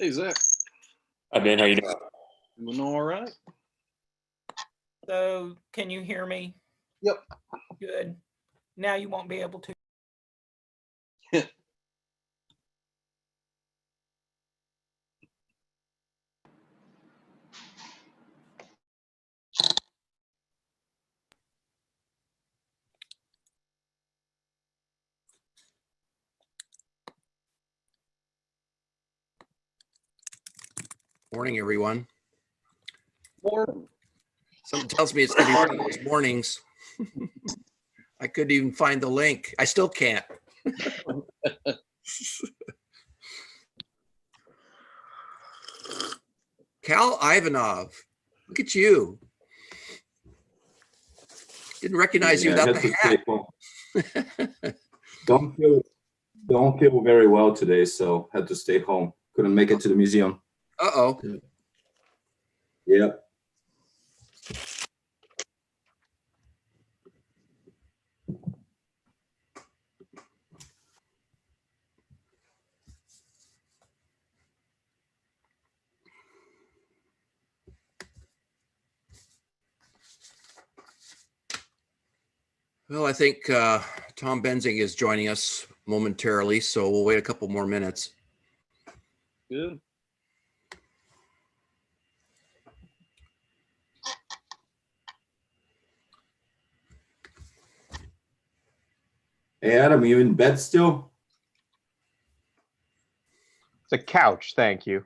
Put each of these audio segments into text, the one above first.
Hey, Zach. Hi, Ben. How you doing? Doing all right? So can you hear me? Yep. Good. Now you won't be able to. Morning, everyone. Morning. Something tells me it's going to be one of those mornings. I couldn't even find the link. I still can't. Cal Ivanov, look at you. Didn't recognize you Yeah, I without had the to stay hat. home. Don't feel very well today, so had to stay home. Couldn't make it to the museum. Uh-oh. Yep. Well, I think Tom Benzing is joining us momentarily, so we'll wait a couple more minutes. Good. Hey, Adam, you in bed still? It's a couch, thank you.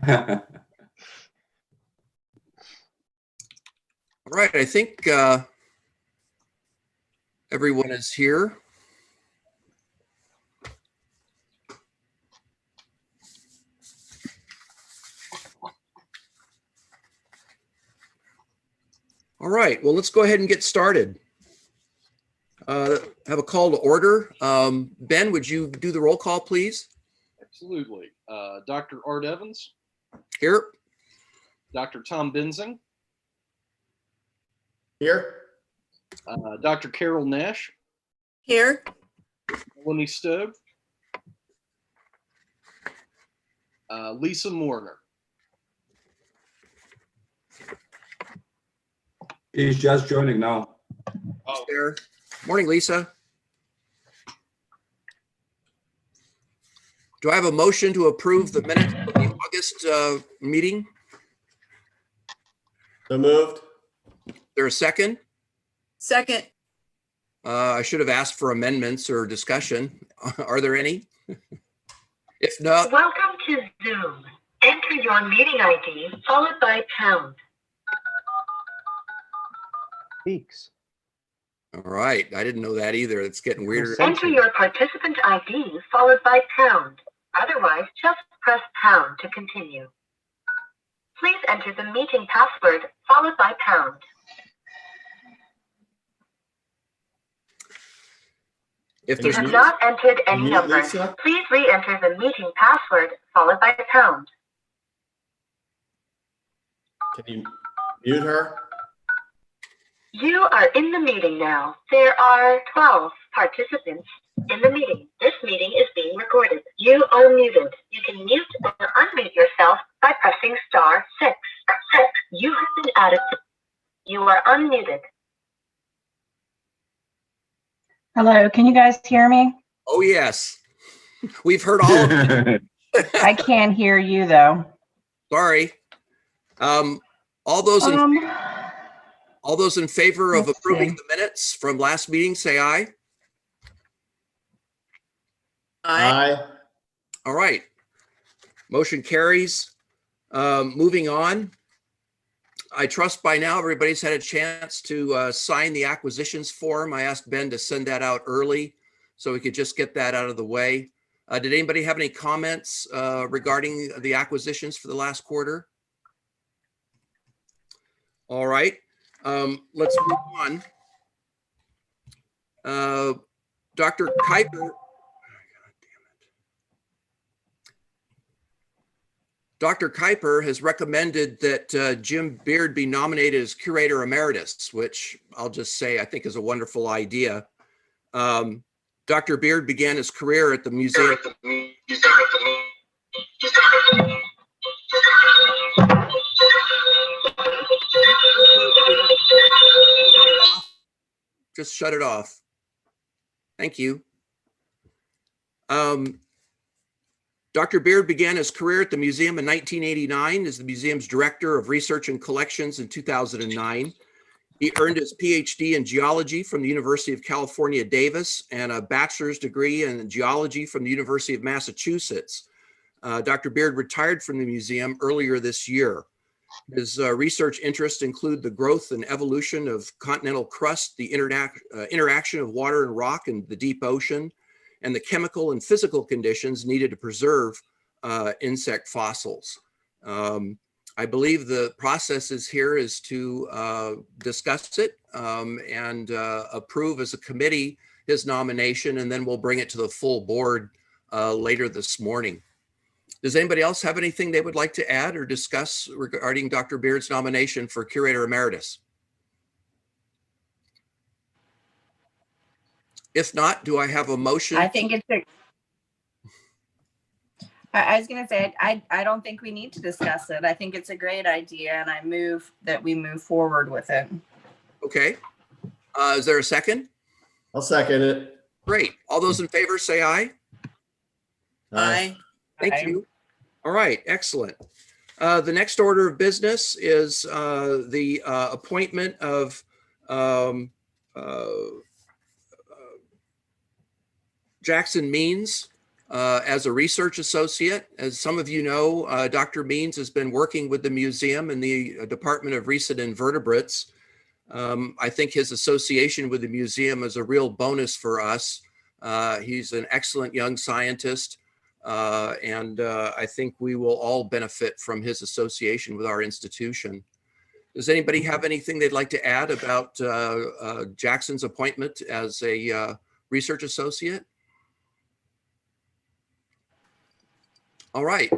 All right, I think everyone is here. All right, well, let's go ahead and get started. Have a call to order. Ben, would you do the roll call, please? Absolutely. Dr. Art Evans, Here. Dr. Tom Benzing, Here. Dr. Carol Nash, Here. Melanie Stowe, Lisa Morner. He's just joining now. Oh, There. Morning, Lisa. Do I have a motion to approve the minutes of the August meeting? So moved. Is there a second? Second. I should have asked for amendments or discussion. Are there any? If not, Welcome to Zoom. Enter your meeting ID followed by pound. Peaks. all right. I didn't know that either. It's getting weirder. Enter your participant ID followed by pound. Otherwise, just press pound to continue. Please enter the meeting password followed by pound. If You there's have not entered any Mute, number. Lisa. Please re-enter the meeting password followed by pound. Can you mute her? You are in the meeting now. There are 12 participants in the meeting. This meeting is being recorded. You are muted. You can mute or unmute yourself by pressing *6. You have been added. You are unmuted. Hello, can you guys hear me? oh, yes. We've heard all of it. I can't hear you though. Sorry. All those in favor of let's approving see. the minutes from last meeting, say aye. Aye. Aye. All right. Motion carries. Moving on. I trust by now everybody's had a chance to sign the acquisitions form. I asked Ben to send that out early so we could just get that out of the way. Did anybody have any comments regarding the acquisitions for the last quarter? All right. Let's move on. Dr. Kuiper. Dr. Kuiper has recommended that Jim Beard be nominated as curator emeritus, which I'll just say I think is a wonderful idea. Dr. Beard began his career at the Museum Just shut it off. Thank you. Dr. Beard began his career at the museum in 1989 as the museum's director of research and collections in 2009. He earned his PhD in geology from the University of California, Davis, and a bachelor's degree in geology from the University of Massachusetts. Dr. Beard retired from the museum earlier this year. His research interests include the growth and evolution of continental crust, the interaction of water and rock in the deep ocean, and the chemical and physical conditions needed to preserve insect fossils. I believe the process here is to discuss it and approve as a committee his nomination, and then we'll bring it to the full board later this morning. Does anybody else have anything they would like to add or discuss regarding Dr. Beard's nomination for Curator Emeritus? If not, do I have a motion? I think it's I was going to say, I don't think we need to discuss it. I think it's a great idea, and I move that we move forward with it. Okay. Is there a second? I'll second it. Great. All those in favor say aye. Aye. Thank Aye. you. All right, excellent. The next order of business is the appointment of Jackson Means as a research associate. As some of you know, Dr. Means has been working with the museum in the Department of Recent Invertebrates. I think his association with the museum is a real bonus for us. He's an excellent young scientist. And I think we will all benefit from his association with our institution. Does anybody have anything they'd like to add about Jackson's appointment as a research associate? All right,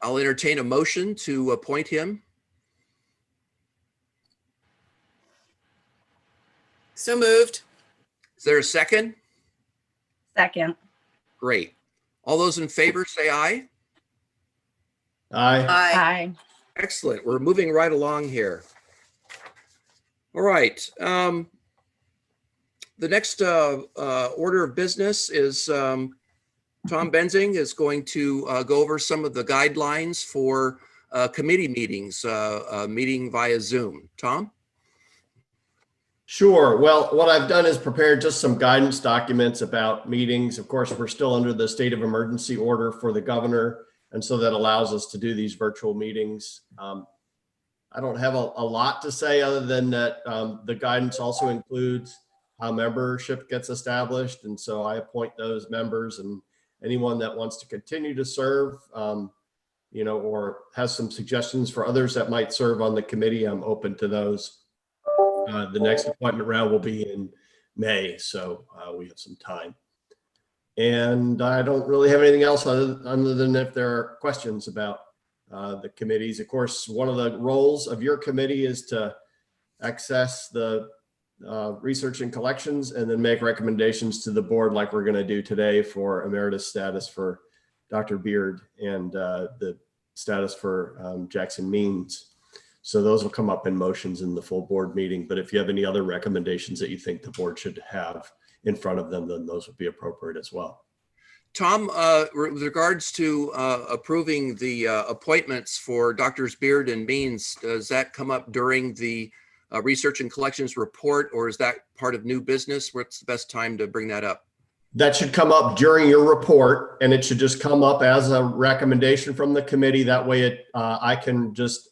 I'll entertain a motion to appoint him. So moved. Is there a second? Second. Great. All those in favor say aye. Aye. Aye. Aye. Excellent. We're moving right along here. All right. The next order of business is Tom Benzing is going to go over some of the guidelines for committee meetings, meeting via Zoom. Tom? Sure. Well, what I've done is prepared just some guidance documents about meetings. Of course, we're still under the state of emergency order for the governor, and so that allows us to do these virtual meetings. I don't have a lot to say other than that the guidance also includes how membership gets established, and so I appoint those members, and anyone that wants to continue to serve, you know, or has some suggestions for others that might serve on the committee, I'm open to those. The next appointment round will be in May, so we have some time. And I don't really have anything else other than if there are questions about the committees. Of course, one of the roles of your committee is to access the research and collections and then make recommendations to the board like we're going to do today for emeritus status for Dr. Beard and the status for Jackson Means. So those will come up in motions in the full board meeting. But if you have any other recommendations that you think the board should have in front of them, then those would be appropriate as well. Tom, with regards to approving the appointments for Drs. Beard and Means, does that come up during the research and collections report, or is that part of new business? What's the best time to bring that up? That should come up during your report, and it should just come up as a recommendation from the committee. That way I can just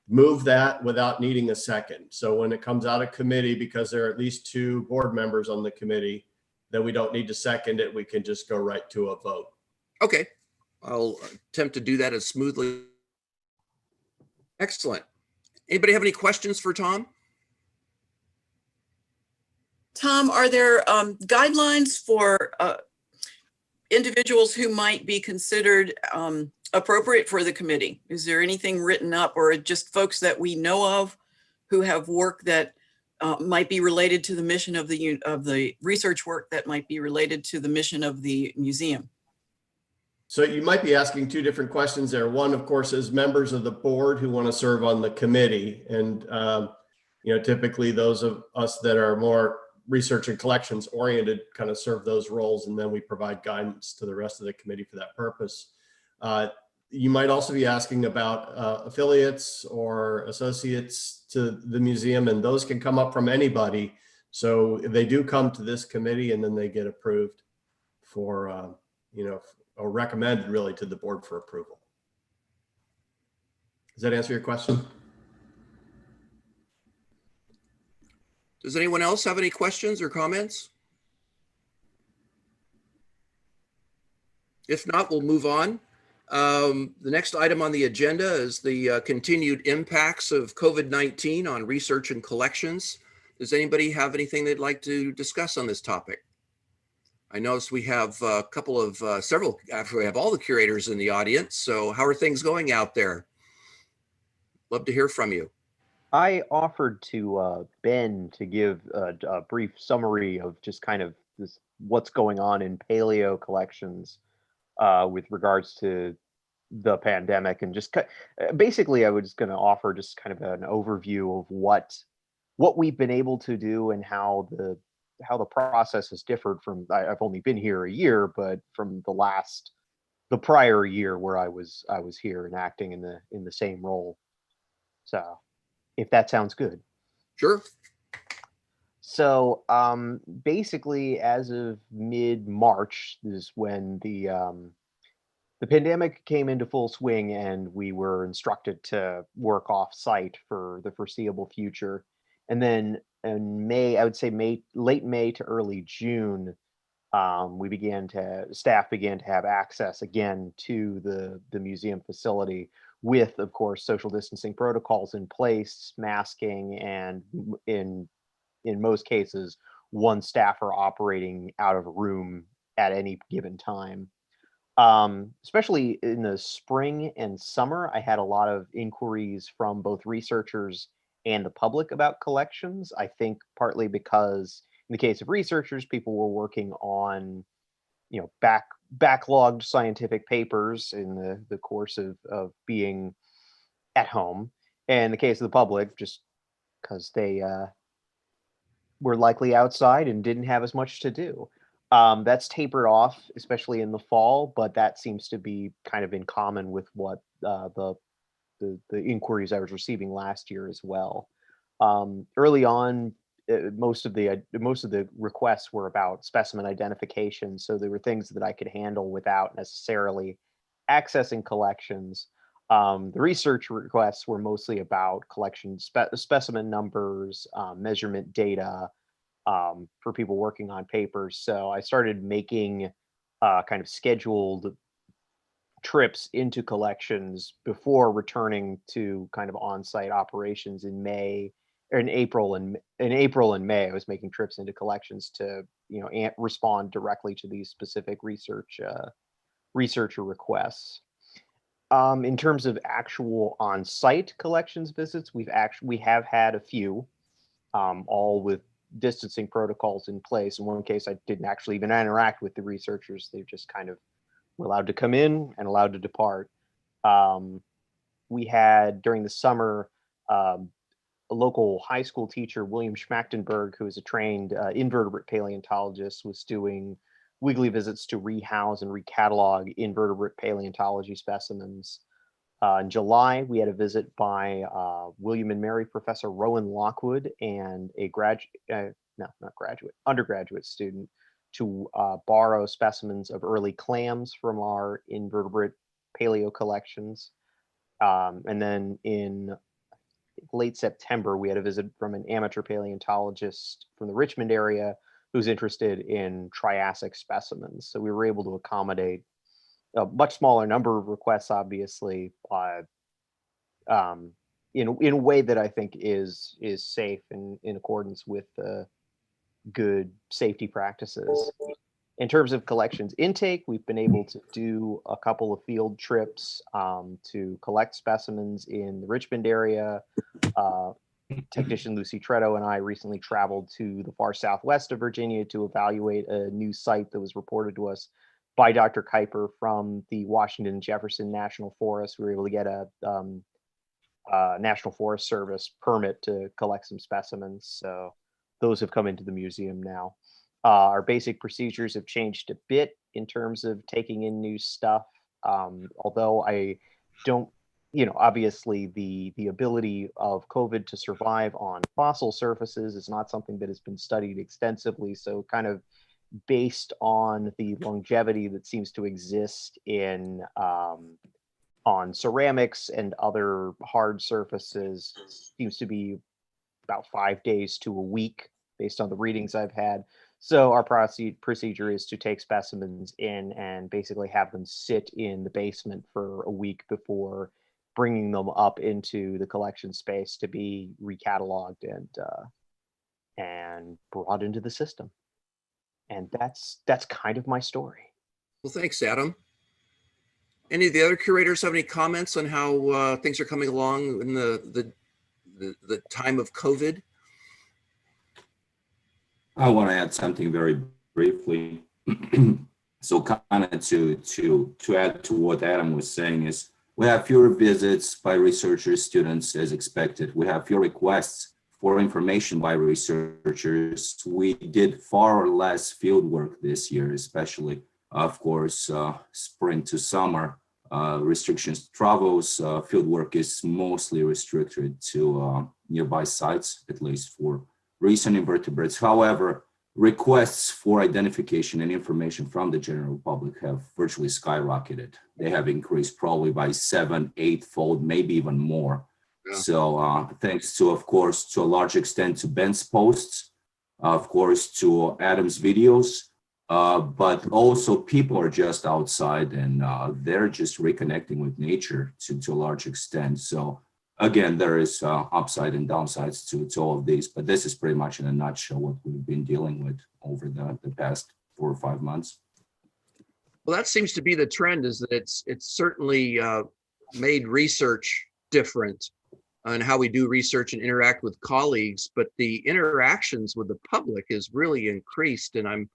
move that without needing a second. So when it comes out of committee, because there are at least 2 board members on the committee, then we don't need to second it. We can just go right to a vote. Okay, I'll attempt to do that as smoothly. Excellent. Anybody have any questions for Tom? Tom, are there guidelines for individuals who might be considered appropriate for the committee? Is there anything written up, or just folks that we know of who have work that might be related to the mission of the research work that might be related to the mission of the museum? So you might be asking two different questions there. One, of course, is members of the board who want to serve on the committee. And, typically those of us that are more research and collections oriented kind of serve those roles. And then we provide guidance to the rest of the committee for that purpose. You might also be asking about affiliates or associates to the museum, and those can come up from anybody. So they do come to this committee and then they get approved for, or recommended really to the board for approval. Does that answer your question? Does anyone else have any questions or comments? If not, we'll move on. The next item on the agenda is the continued impacts of COVID-19 on research and collections. Does anybody have anything they'd like to discuss on this topic? I notice we have a couple of several, actually we have all the curators in the audience. So how are things going out there? Love to hear from you. I offered to Ben to give a brief summary of just kind of what's going on in paleo collections with regards to the pandemic, and just basically I was going to offer just kind of an overview of what we've been able to do and how the process has differed from, I've only been here a year, but from the prior year where I was here and acting in the same role. So if that sounds good. Sure. So basically, as of mid-March is when the pandemic came into full swing, and we were instructed to work off-site for the foreseeable future. And then in May, I would say late May to early June, staff began to have access again to the museum facility, with, of course, social distancing protocols in place, masking, and in most cases, one staffer operating out of a room at any given time. Especially in the spring and summer, I had a lot of inquiries from both researchers and the public about collections. I think partly because in the case of researchers, people were working on, backlogged scientific papers in the course of being at home. And in the case of the public, just because they were likely outside and didn't have as much to do. That's tapered off, especially in the fall, but that seems to be kind of in common with what the inquiries I was receiving last year as well. Early on, most of the requests were about specimen identification, so there were things that I could handle without necessarily accessing collections. The research requests were mostly about collection specimen numbers, measurement data, for people working on papers. So I started making kind of scheduled trips into collections before returning to kind of on-site operations in April and May. I was making trips into collections to respond directly to these specific researcher requests. In terms of actual on-site collections visits, we have had a few, all with distancing protocols in place. In one case, I didn't actually even interact with the researchers. They just kind of were allowed to come in and allowed to depart. We had, during the summer, a local high school teacher, William Schmachtenberg, who is a trained invertebrate paleontologist, was doing weekly visits to rehouse and recatalog invertebrate paleontology specimens. In July, we had a visit by William and Mary Professor Rowan Lockwood and a undergraduate student to borrow specimens of early clams from our invertebrate paleo collections. And then in late September, we had a visit from an amateur paleontologist from the Richmond area who's interested in Triassic specimens. So we were able to accommodate a much smaller number of requests, obviously, in a way that I think is safe and in accordance with good safety practices. In terms of collections intake, we've been able to do a couple of field trips to collect specimens in the Richmond area. Technician Lucy Tretto and I recently traveled to the far southwest of Virginia to evaluate a new site that was reported to us by Dr. Kuiper from the Washington and Jefferson National Forest. We were able to get a National Forest Service permit to collect some specimens. So those have come into the museum now. Our basic procedures have changed a bit in terms of taking in new stuff. Although I don't, obviously the ability of COVID to survive on fossil surfaces is not something that has been studied extensively. So kind of based on the longevity that seems to exist in on ceramics and other hard surfaces, seems to be about 5 days to a week based on the readings I've had. So our procedure is to take specimens in and basically have them sit in the basement for a week before bringing them up into the collection space to be recatalogued and brought into the system. And that's kind of my story. Well, thanks, Adam. Any of the other curators have any comments on how things are coming along in the time of COVID? I want to add something very briefly. So kind of to add to what Adam was saying is we have fewer visits by researchers, students as expected. We have fewer requests for information by researchers. We did far less field work this year, especially, of course, spring to summer. Restrictions to travels, field work is mostly restricted to nearby sites, at least for recent invertebrates. However, requests for identification and information from the general public have virtually skyrocketed. They have increased probably by 7-8-fold, maybe even more. Yeah. So thanks to, of course, to a large extent to Ben's posts, of course, to Adam's videos, but also people are just outside and they're just reconnecting with nature to a large extent. So again, there is upside and downsides to all of these, but this is pretty much in a nutshell what we've been dealing with over the past 4 or 5 months. Well, that seems to be the trend, is that it's certainly made research different on how we do research and interact with colleagues, but the interactions with the public is really increased. And I'm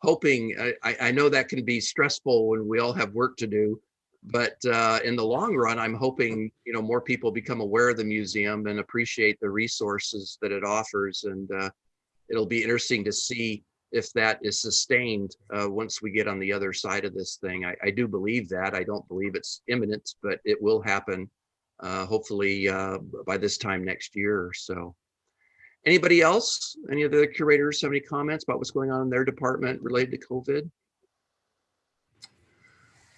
hoping, I know that can be stressful when we all have work to do, but in the long run, I'm hoping, more people become aware of the museum and appreciate the resources that it offers. And it'll be interesting to see if that is sustained once we get on the other side of this thing. I do believe that. I don't believe it's imminent, but it will happen hopefully by this time next year or so. Anybody else? Any of the curators have any comments about what's going on in their department related to COVID?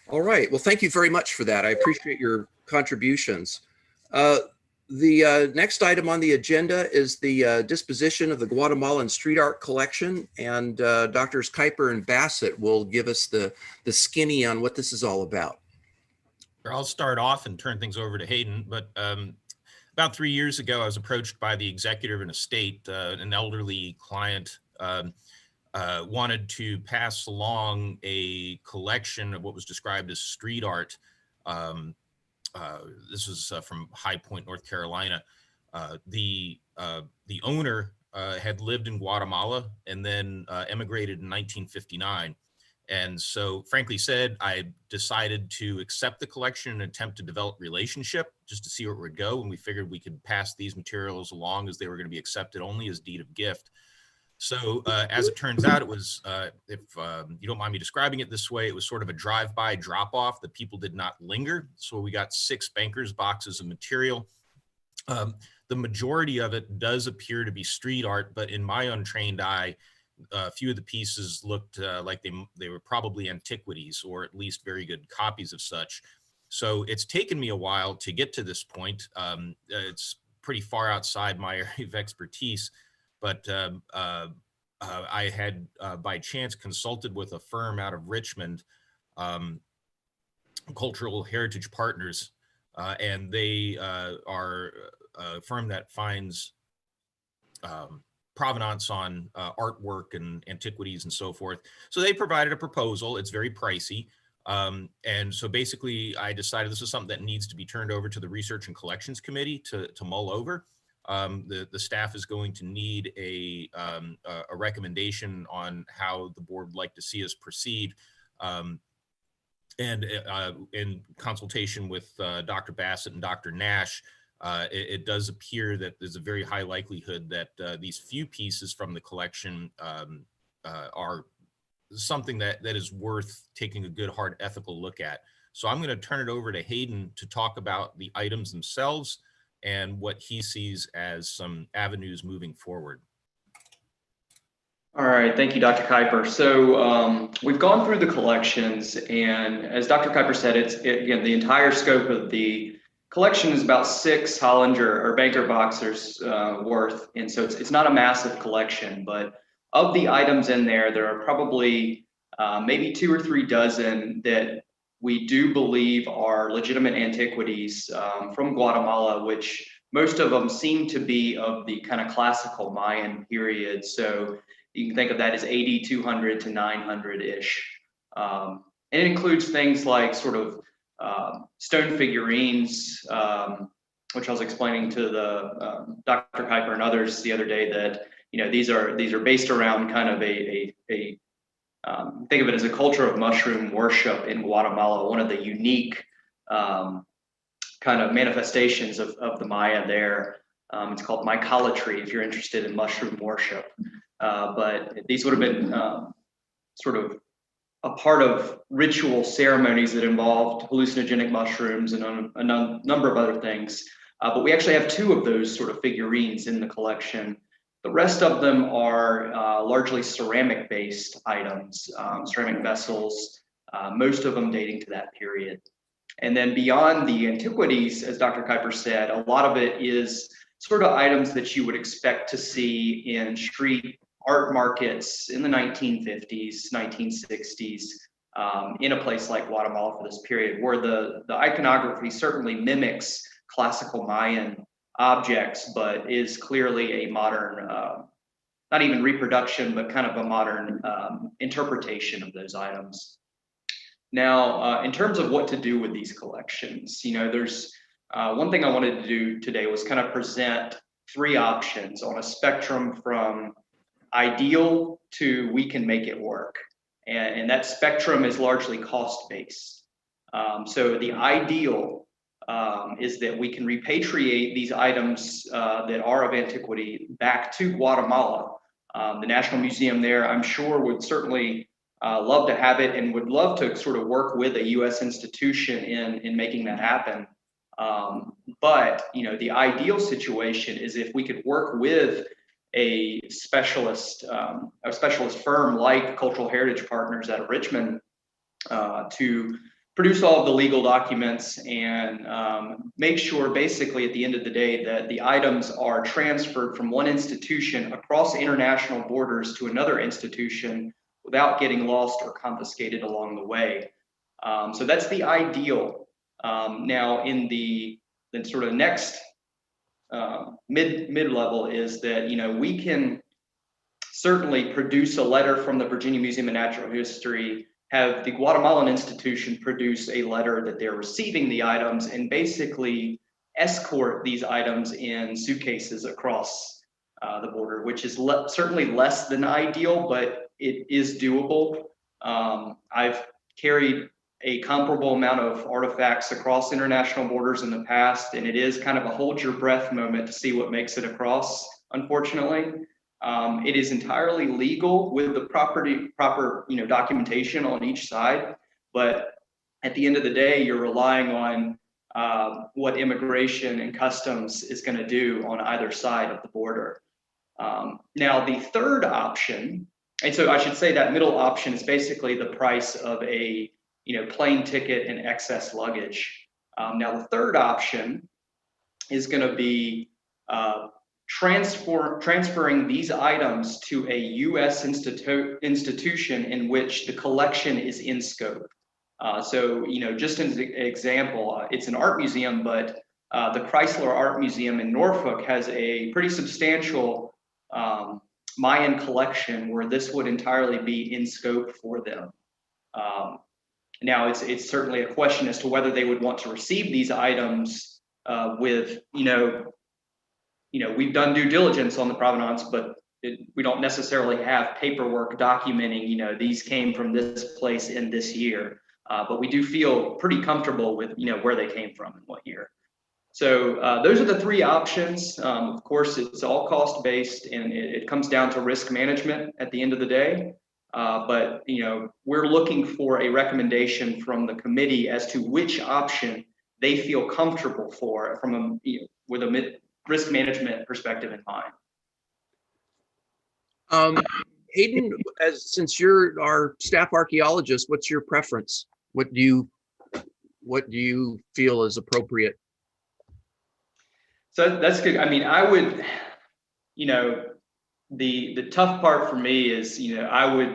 All right. Well, thank you very much for that. I appreciate your contributions. The next item on the agenda is the disposition of the Guatemalan street art collection, and Drs. Kuiper and Bassett will give us the skinny on what this is all about. I'll start off and turn things over to Hayden, but about 3 years ago, I was approached by the executor of an estate, an elderly client wanted to pass along a collection of what was described as street art. This was from High Point, North Carolina. The owner had lived in Guatemala and then emigrated in 1959. And so frankly said, I decided to accept the collection and attempt to develop relationship just to see where it would go. And we figured we could pass these materials along as they were going to be accepted only as deed of gift. So as it turns out, it was, if you don't mind me describing it this way, it was sort of a drive-by drop-off. The people did not linger. So we got 6 bankers boxes of material. The majority of it does appear to be street art, but in my untrained eye, a few of the pieces looked like they were probably antiquities, or at least very good copies of such. So it's taken me a while to get to this point. It's pretty far outside my area of expertise, but I had by chance consulted with a firm out of Richmond, Cultural Heritage Partners, and they are a firm that finds provenance on artwork and antiquities and so forth. So they provided a proposal. It's very pricey. And so basically I decided this is something that needs to be turned over to the Research and Collections Committee to mull over. The staff is going to need a recommendation on how the board would like to see us proceed. And in consultation with Dr. Bassett and Dr. Nash, it does appear that there's a very high likelihood that these few pieces from the collection are something that is worth taking a good hard ethical look at. So I'm going to turn it over to Hayden to talk about the items themselves and what he sees as some avenues moving forward. All right, thank you, Dr. Kuiper. So we've gone through the collections, and as Dr. Kuiper said, again, the entire scope of the collection is about 6 Hollinger or Banker boxers worth, and so it's not a massive collection, but of the items in there, there are probably maybe 2 or 3 dozen that we do believe are legitimate antiquities from Guatemala, which most of them seem to be of the kind of classical Mayan period. So you can think of that as 8200 to 900-ish. And it includes things like sort of stone figurines, which I was explaining to the Dr. Kuiper and others the other day that, you know, these are based around kind of think of it as a culture of mushroom worship in Guatemala, one of the unique kind of manifestations of the Maya there. It's called mycolatry if you're interested in mushroom worship. But these would have been sort of a part of ritual ceremonies that involved hallucinogenic mushrooms and a number of other things. But we actually have 2 of those sort of figurines in the collection. The rest of them are largely ceramic-based items, ceramic vessels, most of them dating to that period. And then beyond the antiquities, as Dr. Kuiper said, a lot of it is sort of items that you would expect to see in street art markets in the 1950s, 1960s, in a place like Guatemala for this period, where the iconography certainly mimics classical Mayan objects, but is clearly a modern, not even reproduction, but kind of a modern interpretation of those items. Now, in terms of what to do with these collections, you know, there's one thing I wanted to do today was kind of present 3 options on a spectrum from ideal to we can make it work. And that spectrum is largely cost-based. So the ideal is that we can repatriate these items that are of antiquity back to Guatemala. The National Museum there, I'm sure, would certainly love to have it and would love to sort of work with a U.S. institution in making that happen. But, you know, the ideal situation is if we could work with a specialist firm like Cultural Heritage Partners out of Richmond to produce all of the legal documents and make sure basically at the end of the day that the items are transferred from one institution across international borders to another institution without getting lost or confiscated along the way. So that's the ideal. Now in the sort of next mid-level is that, you know, we can certainly produce a letter from the Virginia Museum of Natural History, have the Guatemalan institution produce a letter that they're receiving the items, and basically escort these items in suitcases across the border, which is certainly less than ideal, but it is doable. I've carried a comparable amount of artifacts across international borders in the past, and it is kind of a hold your breath moment to see what makes it across, unfortunately. It is entirely legal with the proper you know, documentation on each side, but at the end of the day, you're relying on what immigration and customs is going to do on either side of the border. Now, the third option, and so I should say that middle option is basically the price of a plane ticket and excess luggage. Now, the third option is going to be transferring these items to a U.S. institution in which the collection is in scope. So, just as an example, it's an art museum, but the Chrysler Art Museum in Norfolk has a pretty substantial Mayan collection where this would entirely be in scope for them. Now, it's certainly a question as to whether they would want to receive these items with, we've done due diligence on the provenance, but we don't necessarily have paperwork documenting, these came from this place in this year. but we do feel pretty comfortable with, where they came from and what year. So those are the three options. Of course, it's all cost-based, and it comes down to risk management at the end of the day. But we're looking for a recommendation from the committee as to which option they feel comfortable for from with a risk management perspective in mind. Hayden, since you're our staff archaeologist, what's your preference? What do you feel is appropriate? So that's good. I mean, I would, the tough part for me is, I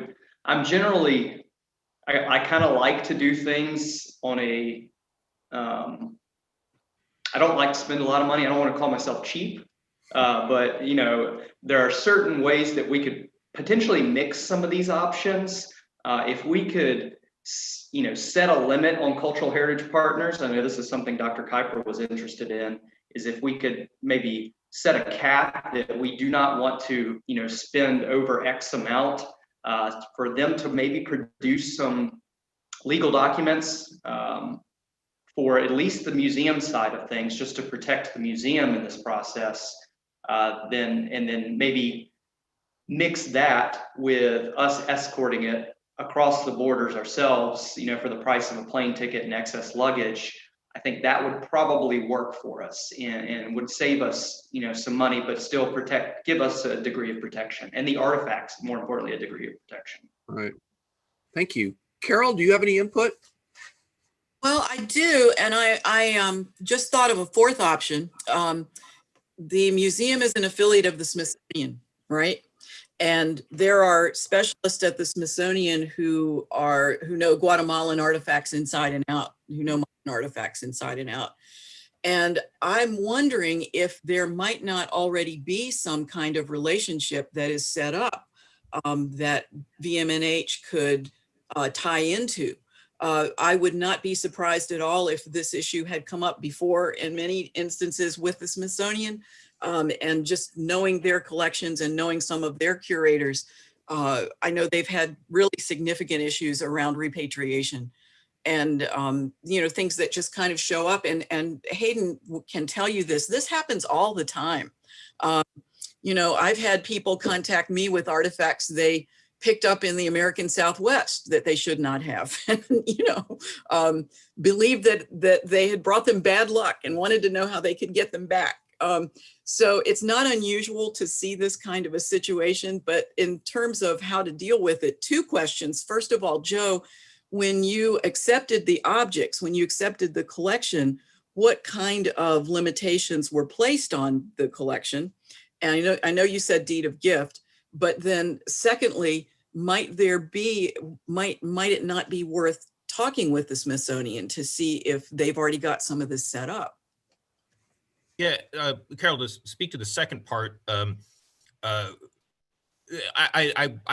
kind of like to do things on a, I don't like to spend a lot of money. I don't want to call myself cheap, but there are certain ways that we could potentially mix some of these options. If we could, set a limit on cultural heritage partners. I know this is something Dr. Kuiper was interested in, is if we could maybe set a cap that we do not want to, spend over X amount, for them to maybe produce some legal documents, for at least the museum side of things, just to protect the museum in this process, then maybe mix that with us escorting it across the borders ourselves, for the price of a plane ticket and excess luggage. I think that would probably work for us and would save us, some money, but still give us a degree of protection, and the artifacts, more importantly, a degree of protection. All right. Thank you. Carol, do you have any input? Well, I do, and I just thought of a fourth option. The museum is an affiliate of the Smithsonian, right? And there are specialists at the Smithsonian who know Guatemalan artifacts inside and out, who know Mayan artifacts inside and out. And I'm wondering if there might not already be some kind of relationship that is set up that VMNH could tie into. I would not be surprised at all if this issue had come up before in many instances with the Smithsonian, and just knowing their collections and knowing some of their curators. I know they've had really significant issues around repatriation and, things that just kind of show up, and Hayden can tell you this happens all the time. I've had people contact me with artifacts they picked up in the American Southwest that they should not have, and believed that they had brought them bad luck and wanted to know how they could get them back. So it's not unusual to see this kind of a situation, but in terms of how to deal with it, two questions. First of all, Joe, when you accepted the objects, when you accepted the collection, what kind of limitations were placed on the collection? And I know you said deed of gift, but then secondly, might it not be worth talking with the Smithsonian to see if they've already got some of this set up? Yeah, Carol, to speak to the second part, I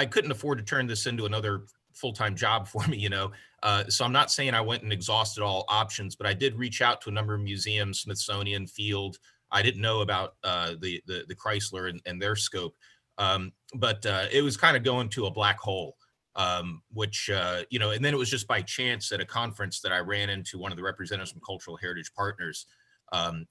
couldn't afford to turn this into another full-time job for me, so I'm not saying I went and exhausted all options, but I did reach out to a number of museums, Smithsonian, Field. I didn't know about the Chrysler and their scope, but it was kind of going to a black hole, which, and then it was just by chance at a conference that I ran into one of the representatives from Cultural Heritage Partners. And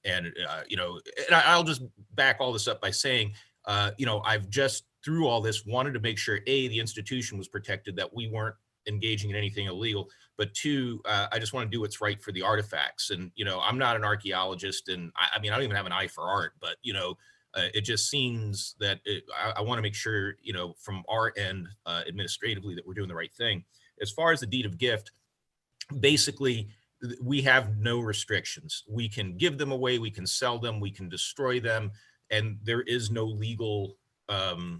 I'll just back all this up by saying, I've just through all this wanted to make sure, A, the institution was protected, that we weren't engaging in anything illegal, but two, I just want to do what's right for the artifacts. And, I'm not an archaeologist, and I don't even have an eye for art, but, it just seems that I want to make sure, from our end, administratively, that we're doing the right thing. As far as the deed of gift, basically, we have no restrictions. We can give them away, we can sell them, we can destroy them, and there is no legal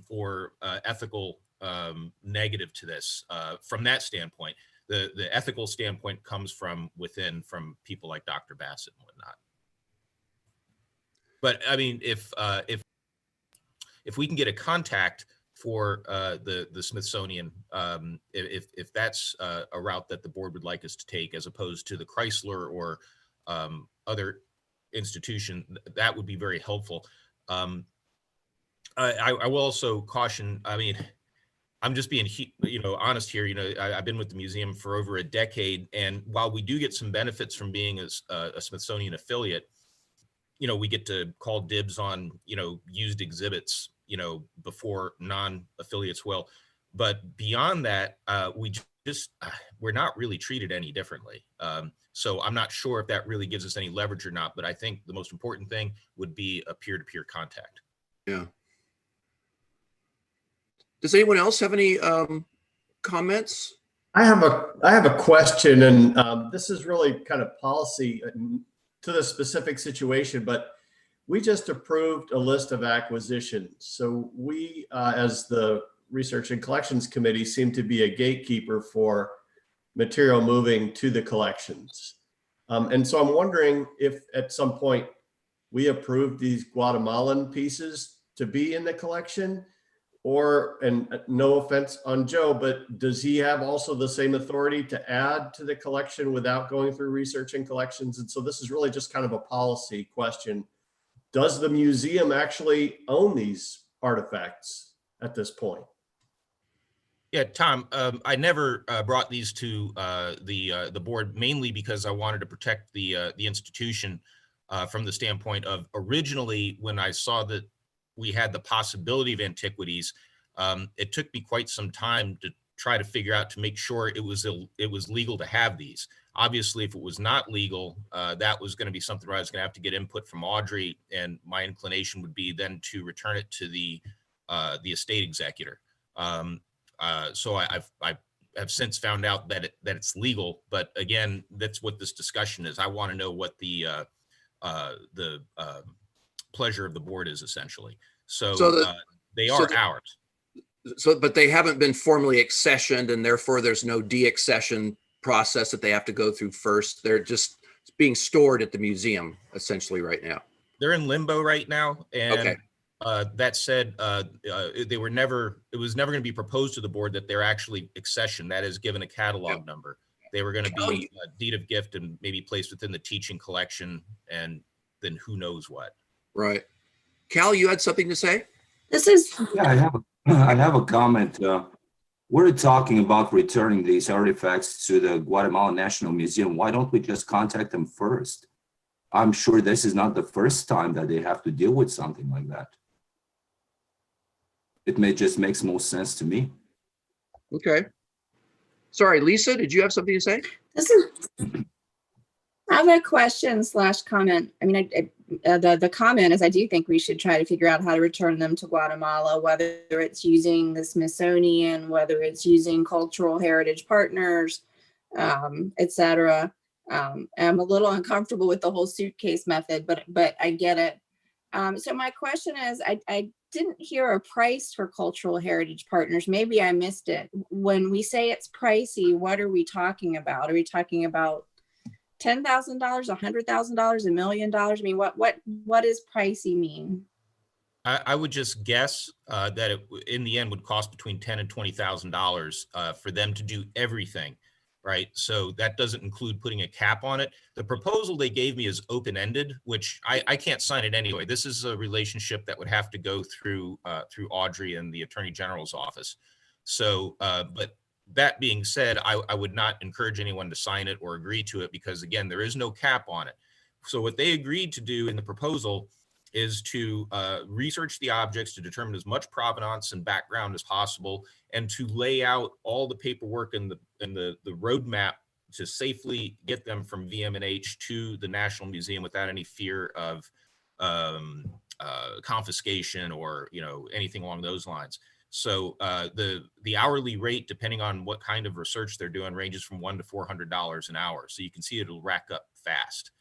or ethical negative to this. From that standpoint, the ethical standpoint comes from within, from people like Dr. Bassett and whatnot. But I mean, if we can get a contact for the Smithsonian, if that's a route that the board would like us to take, as opposed to the Chrysler or other institution, that would be very helpful. I will also caution, I I'm just being, honest here. I've been with the museum for over a decade, and while we do get some benefits from being a Smithsonian affiliate, we get to call dibs on, used exhibits, before non-affiliates will. But beyond that, we're not really treated any differently. So I'm not sure if that really gives us any leverage or not, but I think the most important thing would be a peer-to-peer contact. Yeah. Does anyone else have any comments? I have a question, and this is really kind of policy to the specific situation, but we just approved a list of acquisitions. So we, as the Research and Collections Committee, seem to be a gatekeeper for material moving to the collections. And so I'm wondering if at some point we approve these Guatemalan pieces to be in the collection, or, and no offense on Joe, but does he have also the same authority to add to the collection without going through Research and Collections? And so this is really just kind of a policy question. Does the museum actually own these artifacts at this point? Yeah, Tom, I never brought these to the board, mainly because I wanted to protect the institution from the standpoint of, originally when I saw that we had the possibility of antiquities, it took me quite some time to try to figure out, to make sure it was legal to have these. Obviously, if it was not legal, that was going to be something where I was going to have to get input from Audrey, and my inclination would be then to return it to the estate executor. So I have since found out that it's legal, but again, that's what this discussion is. I want to know what the pleasure of the board is, essentially. So they are ours. So, but they haven't been formally accessioned, and therefore there's no de-accession process that they have to go through first. They're just being stored at the museum essentially right now. They're in limbo right now, and okay. That said, it was never going to be proposed to the board that they're actually accession. That is, given a catalog number. They were going to be a deed of gift and maybe placed within the teaching collection, and then who knows what. Right. Cal, you had something to say? Yeah, I have a comment. We're talking about returning these artifacts to the Guatemala National Museum. Why don't we just contact them first? I'm sure this is not the first time that they have to deal with something like that. It just makes more sense to me. Okay. Sorry, Lisa, did you have something to say? I have a question / comment. I mean, the comment is I do think we should try to figure out how to return them to Guatemala, whether it's using the Smithsonian, whether it's using cultural heritage partners, et cetera. I'm a little uncomfortable with the whole suitcase method, but I get it. So my question is, I didn't hear a price for cultural heritage partners. Maybe I missed it. When we say it's pricey, what are we talking about? Are we talking about $10,000, $100,000, $1 million? I mean, what does pricey mean? I would just guess that it, in the end, would cost between $10,000 and $20,000 for them to do everything, right? So that doesn't include putting a cap on it. The proposal they gave me is open-ended, which I can't sign it anyway. This is a relationship that would have to go through Audrey and the Attorney General's office. So, but that being said, I would not encourage anyone to sign it or agree to it, because again, there is no cap on it. So what they agreed to do in the proposal is to research the objects to determine as much provenance and background as possible, and to lay out all the paperwork and the roadmap to safely get them from VMNH to the National Museum without any fear of confiscation or anything along those lines. So the hourly rate, depending on what kind of research they're doing, ranges from $100 to $400 an hour. So you can see it'll rack up fast.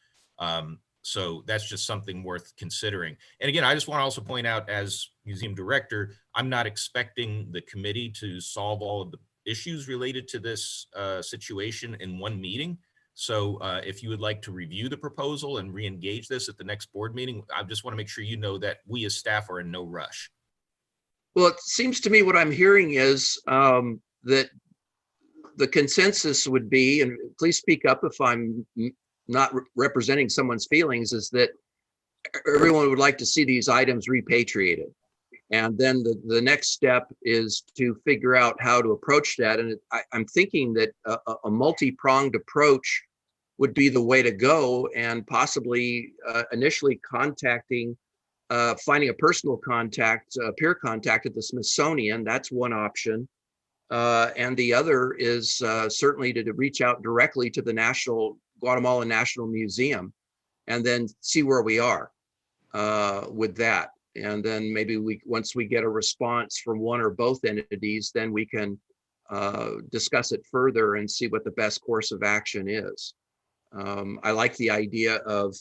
So that's just something worth considering. And again, I just want to also point out, as museum director, I'm not expecting the committee to solve all of the issues related to this situation in one meeting. So if you would like to review the proposal and re-engage this at the next board meeting, I just want to make sure you know that we as staff are in no rush. Well, it seems to me what I'm hearing is that the consensus would be, and please speak up if I'm not representing someone's feelings, is that everyone would like to see these items repatriated. And then the next step is to figure out how to approach that. And I'm thinking that a multi-pronged approach would be the way to go, and possibly initially contacting, finding a personal contact, peer contact at the Smithsonian. That's one option. And the other is certainly to reach out directly to the Guatemala National Museum, and then see where we are with that. And then maybe once we get a response from one or both entities, then we can discuss it further and see what the best course of action is. I like the idea of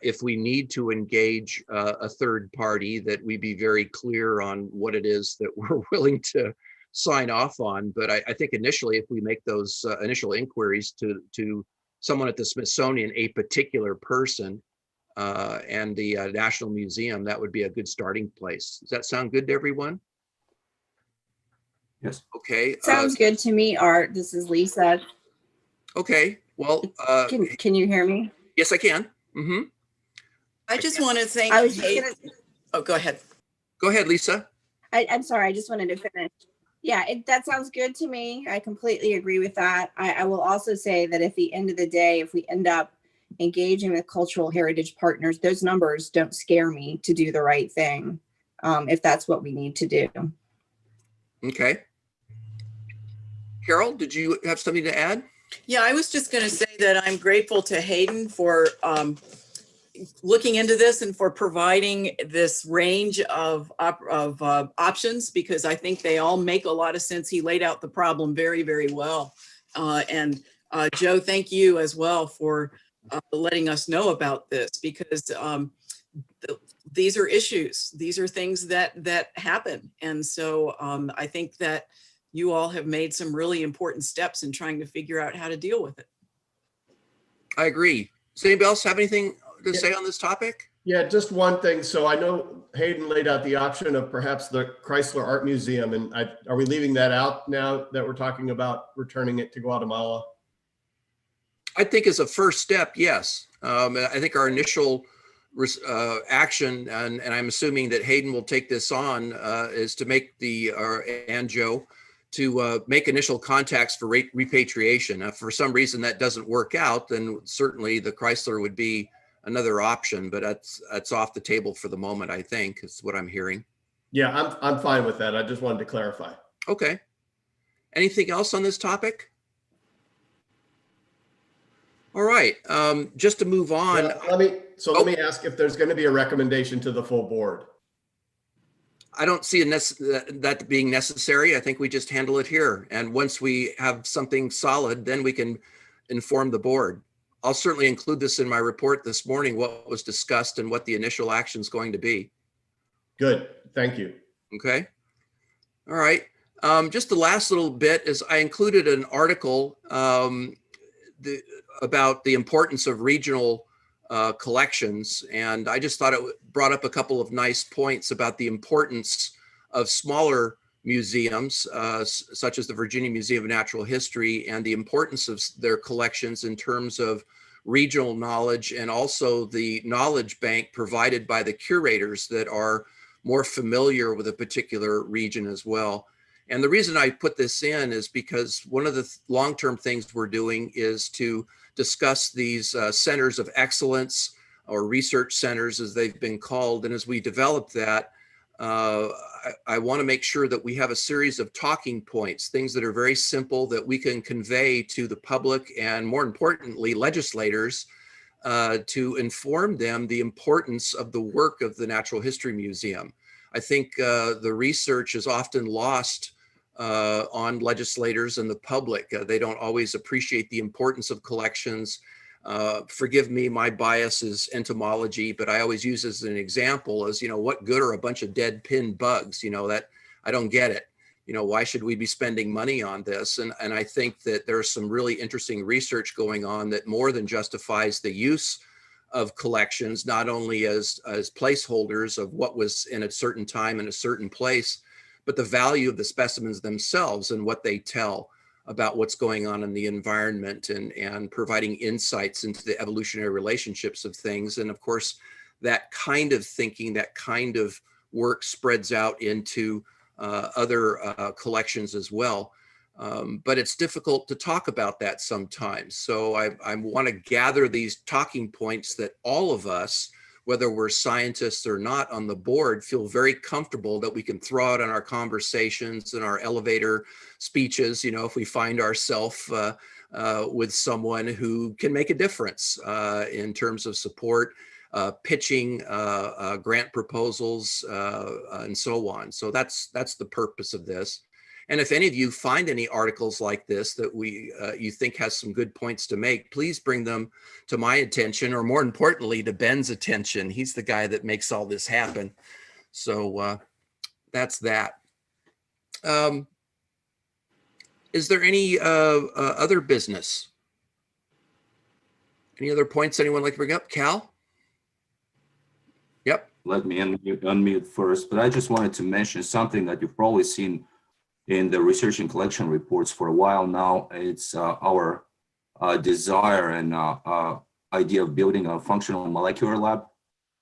if we need to engage a third party, that we be very clear on what it is that we're willing to sign off on. But I think initially, if we make those initial inquiries to someone at the Smithsonian, a particular person, and the National Museum, that would be a good starting place. Does that sound good to everyone? Yes. Okay. Sounds good to me, Art. This is Lisa. Okay. Well, Can you hear me? yes, I can. Mm-hmm. I just want to thank I was just Hayden. gonna, Oh, go ahead. Go ahead, Lisa. I'm sorry, I just wanted to finish. Yeah, that sounds good to me. I completely agree with that. I will also say that at the end of the day, if we end up engaging with cultural heritage partners, those numbers don't scare me to do the right thing, if that's what we need to do. Okay. Carol, did you have something to add? Yeah, I was just going to say that I'm grateful to Hayden for looking into this and for providing this range of options, because I think they all make a lot of sense. He laid out the problem very, very well. And Joe, thank you as well for letting us know about this, because these are issues. These are things that happen. And so I think that you all have made some really important steps in trying to figure out how to deal with it. I agree. Does anybody else have anything to say on this topic? Yeah, just one thing. So I know Hayden laid out the option of perhaps the Chrysler Art Museum, and are we leaving that out now that we're talking about returning it to Guatemala? I think as a first step, yes. I think our initial action, and I'm assuming that Hayden will take this on, is to make and Joe, to make initial contacts for repatriation. If for some reason that doesn't work out, then certainly the Chrysler would be another option, but that's off the table for the moment, I think, is what I'm hearing. Yeah, I'm fine with that. I just wanted to clarify. Okay. Anything else on this topic? All right, just to move on. Let me ask if there's going to be a recommendation to the full board. I don't see that being necessary. I think we just handle it here. And once we have something solid, then we can inform the board. I'll certainly include this in my report this morning, what was discussed and what the initial action is going to be. Good, thank you. Okay. All right. Just the last little bit is I included an article about the importance of regional collections. And I just thought it brought up a couple of nice points about the importance of smaller museums, such as the Virginia Museum of Natural History, and the importance of their collections in terms of regional knowledge, and also the knowledge bank provided by the curators that are more familiar with a particular region as well. And the reason I put this in is because one of the long-term things we're doing is to discuss these centers of excellence, or research centers as they've been called. And as we develop that, I want to make sure that we have a series of talking points, things that are very simple that we can convey to the public, and more importantly, legislators, to inform them the importance of the work of the Natural History Museum. I think the research is often lost on legislators and the public. They don't always appreciate the importance of collections. Forgive me, my bias is entomology, but I always use as an example as, what good are a bunch of dead pin bugs? That I don't get it. Why should we be spending money on this? And I think that there's some really interesting research going on that more than justifies the use of collections, not only as placeholders of what was in a certain time in a certain place, but the value of the specimens themselves and what they tell about what's going on in the environment, and providing insights into the evolutionary relationships of things. And of course, that kind of thinking, that kind of work spreads out into other collections as well. But it's difficult to talk about that sometimes. So I want to gather these talking points that all of us, whether we're scientists or not on the board, feel very comfortable that we can throw out in our conversations and our elevator speeches, you know, if we find ourselves with someone who can make a difference in terms of support, pitching grant proposals, and so on. So that's the purpose of this. And if any of you find any articles like this that you think has some good points to make, please bring them to my attention, or more importantly, to Ben's attention. He's the guy that makes all this happen. So that's that. Is there any other business? Any other points anyone would like to bring up? Cal? Yep. Let me unmute first, but I just wanted to mention something that you've probably seen in the research and collection reports for a while now. It's our desire and idea of building a functional molecular lab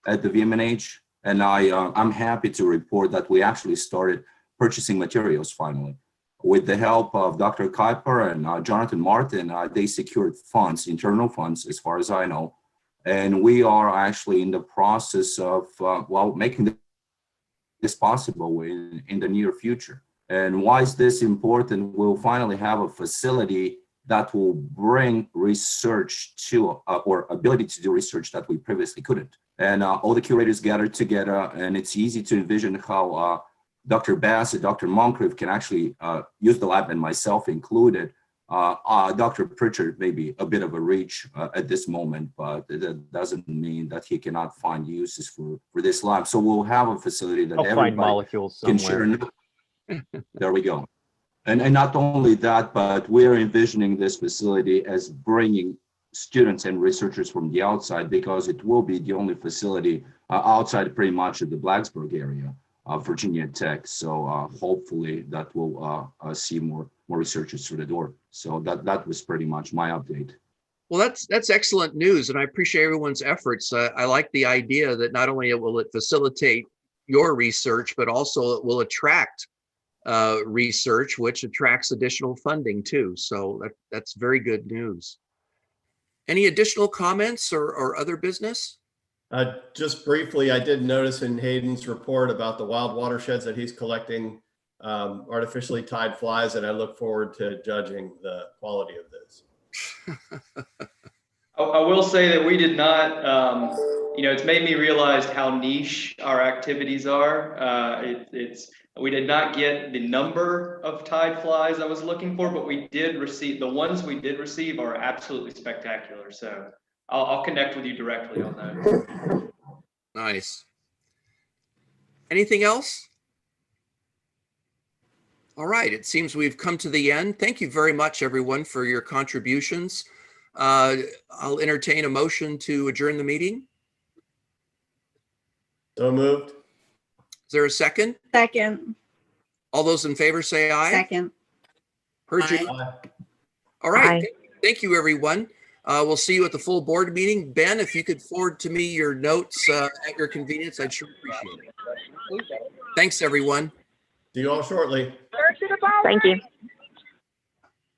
at the VMNH. And I'm happy to report that we actually started purchasing materials finally. With the help of Dr. Kuiper and Jonathan Martin, they secured funds, internal funds, as far as I know. And we are actually in the process of, making this possible in the near future. And why is this important? We'll finally have a facility that will bring research to, or ability to do research that we previously couldn't. And all the curators gathered together, and it's easy to envision how Dr. Bass and Dr. Moncrief can actually use the lab, and myself included. Dr. Pritchard may be a bit of a reach at this moment, but that doesn't mean that he cannot find uses for this lab. So we'll have a facility that I'll find everybody molecules can somewhere. share. There we go. And not only that, but we're envisioning this facility as bringing students and researchers from the outside, because it will be the only facility outside pretty much of the Blacksburg area of Virginia Tech. So hopefully that will see more researchers through the door. So that was pretty much my update. Well, that's excellent news, and I appreciate everyone's efforts. I like the idea that not only will it facilitate your research, but also it will attract research, which attracts additional funding too. So that's very good news. Any additional comments or other business? Just briefly, I did notice in Hayden's report about the wild watersheds that he's collecting artificially tied flies, and I look forward to judging the quality of this. I will say that we did not, it's made me realize how niche our activities are. We did not get the number of tide flies I was looking for, but we did receive, the ones we did receive are absolutely spectacular. So I'll connect with you directly on that. Nice. Anything else? All right, it seems we've come to the end. Thank you very much, everyone, for your contributions. I'll entertain a motion to adjourn the meeting. So moved. Is there a second? Second. All those in favor say aye. Second. Heard you. Aye. All right. Aye. Thank you, everyone. We'll see you at the full board meeting. Ben, if you could forward to me your notes at your convenience, I'd sure appreciate it. Thanks, everyone. See you all shortly. Thank you.